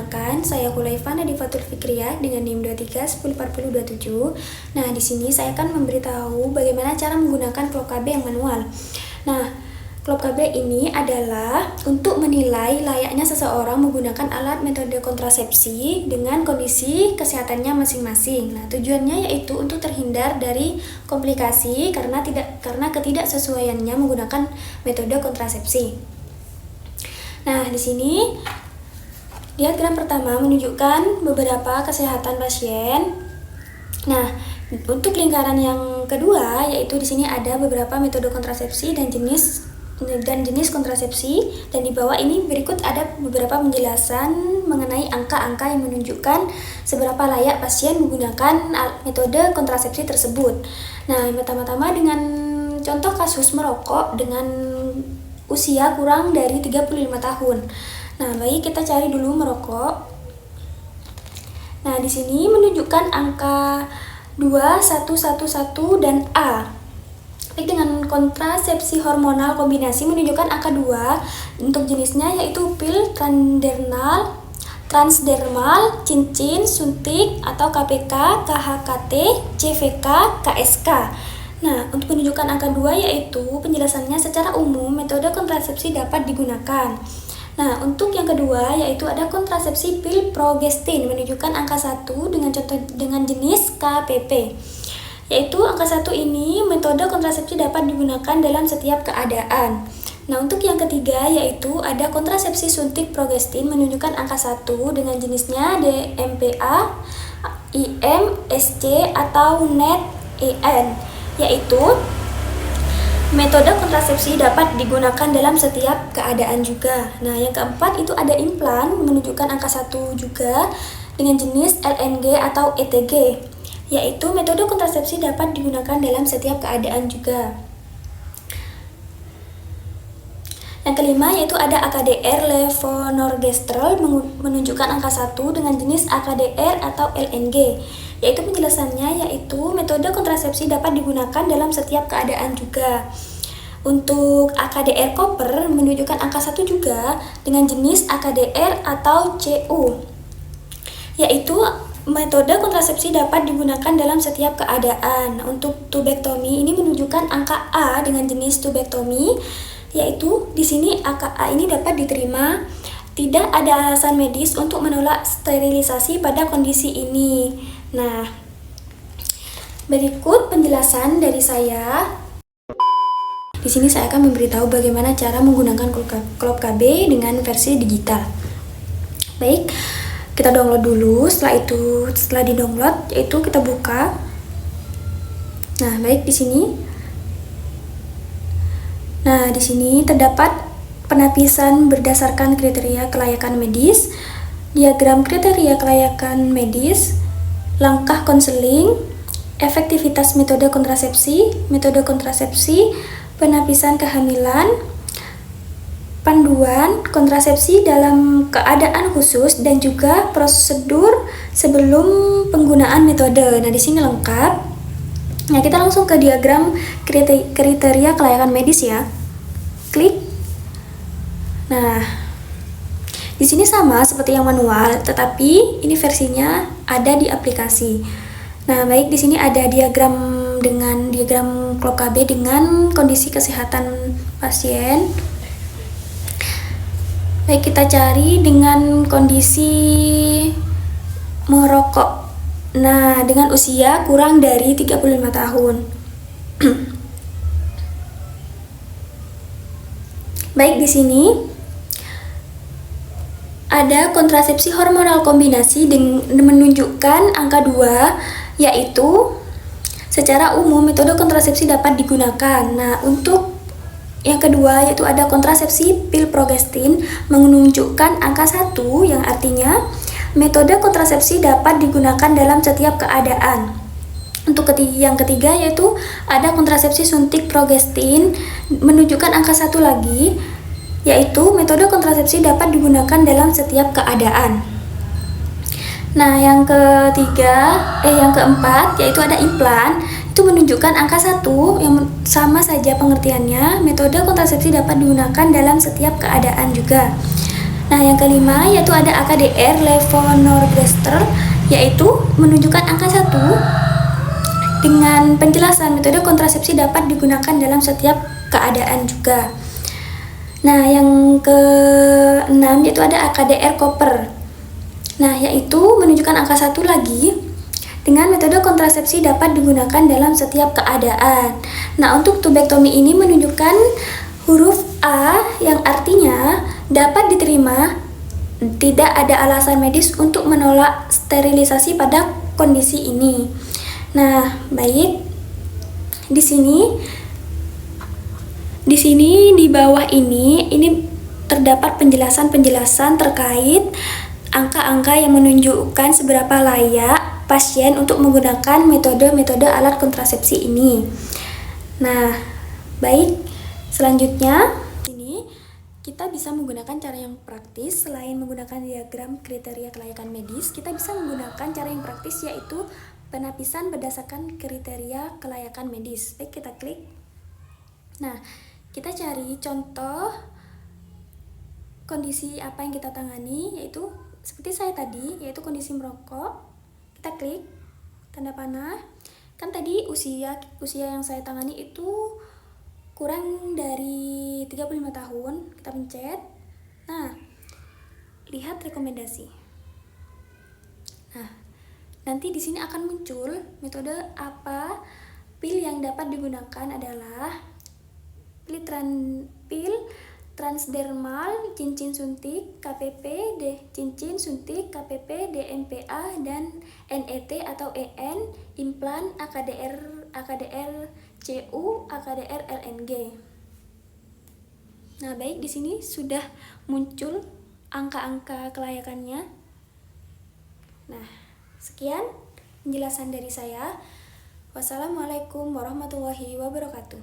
Perkenalkan, saya Hulaifa Nadifatul Fikriyah dengan NIM 23104027. Nah, di sini saya akan memberitahu bagaimana cara menggunakan klop KB yang manual. Nah, klop KB ini adalah untuk menilai layaknya seseorang menggunakan alat metode kontrasepsi dengan kondisi kesehatannya masing-masing. Nah, tujuannya yaitu untuk terhindar dari komplikasi karena ketidaksesuaiannya menggunakan metode kontrasepsi. Nah, di sini diagram pertama menunjukkan beberapa kesehatan pasien. Nah, untuk lingkaran yang kedua yaitu di sini ada beberapa metode kontrasepsi dan jenis kontrasepsi, dan di bawah ini berikut ada beberapa penjelasan mengenai angka-angka yang menunjukkan seberapa layak pasien menggunakan metode kontrasepsi tersebut. Nah, pertama-tama dengan contoh kasus merokok dengan usia kurang dari 35 tahun. Nah, baik, kita cari dulu merokok. Nah, di sini menunjukkan angka 2111 dan A. Baik, dengan kontrasepsi hormonal kombinasi menunjukkan angka 2 untuk jenisnya yaitu pil transdermal, cincin, suntik atau KPK, KHKT, CVK, KSK. Nah, untuk menunjukkan angka 2 yaitu penjelasannya secara umum metode kontrasepsi dapat digunakan. Nah, untuk yang kedua yaitu ada kontrasepsi pil progestin menunjukkan angka 1 dengan jenis KPP. Yaitu angka 1 ini metode kontrasepsi dapat digunakan dalam setiap keadaan. Nah, untuk yang ketiga yaitu ada kontrasepsi suntik progestin menunjukkan angka 1 dengan jenisnya DMPA, IM, SC atau NET-EN. Yaitu metode kontrasepsi dapat digunakan dalam setiap keadaan juga. Nah, yang keempat itu ada implan menunjukkan angka 1 juga dengan jenis LNG atau ETG. Yaitu metode kontrasepsi dapat digunakan dalam setiap keadaan juga. Yang kelima yaitu ada AKDR levonorgestrel menunjukkan angka 1 dengan jenis AKDR atau LNG. Yaitu penjelasannya yaitu metode kontrasepsi dapat digunakan dalam setiap keadaan juga. Untuk AKDR copper menunjukkan angka 1 juga dengan jenis AKDR atau CU. Yaitu metode kontrasepsi dapat digunakan dalam setiap keadaan. Untuk tubektomi ini menunjukkan angka A dengan jenis tubektomi, yaitu di sini angka A ini dapat diterima. Tidak ada alasan medis untuk menolak sterilisasi pada kondisi ini. Nah, berikut penjelasan dari saya. Di sini saya akan memberitahu bagaimana cara menggunakan klop KB dengan versi digital. Baik, kita download dulu. Setelah di-download, yaitu kita buka. Nah, baik di sini. Nah, di sini terdapat penapisan berdasarkan kriteria kelayakan medis, diagram kriteria kelayakan medis, langkah konseling, efektivitas metode kontrasepsi, penapisan kehamilan, panduan kontrasepsi dalam keadaan khusus, dan juga prosedur sebelum penggunaan metode. Nah, di sini lengkap. Nah, kita langsung ke diagram kriteria kelayakan medis ya. Klik. Nah, di sini sama seperti yang manual, tetapi ini versinya ada di aplikasi. Nah, baik, di sini ada diagram klop KB dengan kondisi kesehatan pasien. Baik, kita cari dengan kondisi merokok. Nah, dengan usia kurang dari 35 tahun. Baik, di sini ada kontrasepsi hormonal kombinasi menunjukkan angka 2, yaitu secara umum metode kontrasepsi dapat digunakan. Nah, untuk yang kedua yaitu ada kontrasepsi pil progestin menunjukkan angka 1, yang artinya metode kontrasepsi dapat digunakan dalam setiap keadaan. Untuk yang ketiga yaitu ada kontrasepsi suntik progestin menunjukkan angka 1 lagi, yaitu metode kontrasepsi dapat digunakan dalam setiap keadaan. Nah, yang keempat yaitu ada implan, itu menunjukkan angka 1 yang sama saja pengertiannya, metode kontrasepsi dapat digunakan dalam setiap keadaan juga. Nah, yang kelima yaitu ada AKDR Levonorgestrel, yaitu menunjukkan angka 1 dengan penjelasan metode kontrasepsi dapat digunakan dalam setiap keadaan juga. Nah, yang ke-6 yaitu ada AKDR Copper. Nah, yaitu menunjukkan angka 1 lagi dengan metode kontrasepsi dapat digunakan dalam setiap keadaan. Nah, untuk tubektomi ini menunjukkan huruf A yang artinya dapat diterima, tidak ada alasan medis untuk menolak sterilisasi pada kondisi ini. Nah, baik. Di sini di bawah ini terdapat penjelasan-penjelasan terkait angka-angka yang menunjukkan seberapa layak pasien untuk menggunakan metode-metode alat kontrasepsi ini. Nah, baik. Selanjutnya, ini kita bisa menggunakan cara yang praktis. Selain menggunakan diagram kriteria kelayakan medis, kita bisa menggunakan cara yang praktis, yaitu penapisan berdasarkan kriteria kelayakan medis. Baik, kita klik. Nah, kita cari contoh kondisi apa yang kita tangani, yaitu seperti saya tadi, yaitu kondisi merokok. Kita klik tanda panah. Kan tadi usia yang saya tangani itu kurang dari 35 tahun. Kita pencet. Nah, lihat rekomendasi. Nah, nanti di sini akan muncul metode apa pil yang dapat digunakan adalah pil transdermal, cincin suntik, KPP, cincin suntik, KPP, DMPA, dan NET atau EN, implan, AKDR CU, AKDR LNG. Nah, baik, di sini sudah muncul angka-angka kelayakannya. Nah, sekian penjelasan dari saya. Wassalamualaikum warahmatullahi wabarakatuh.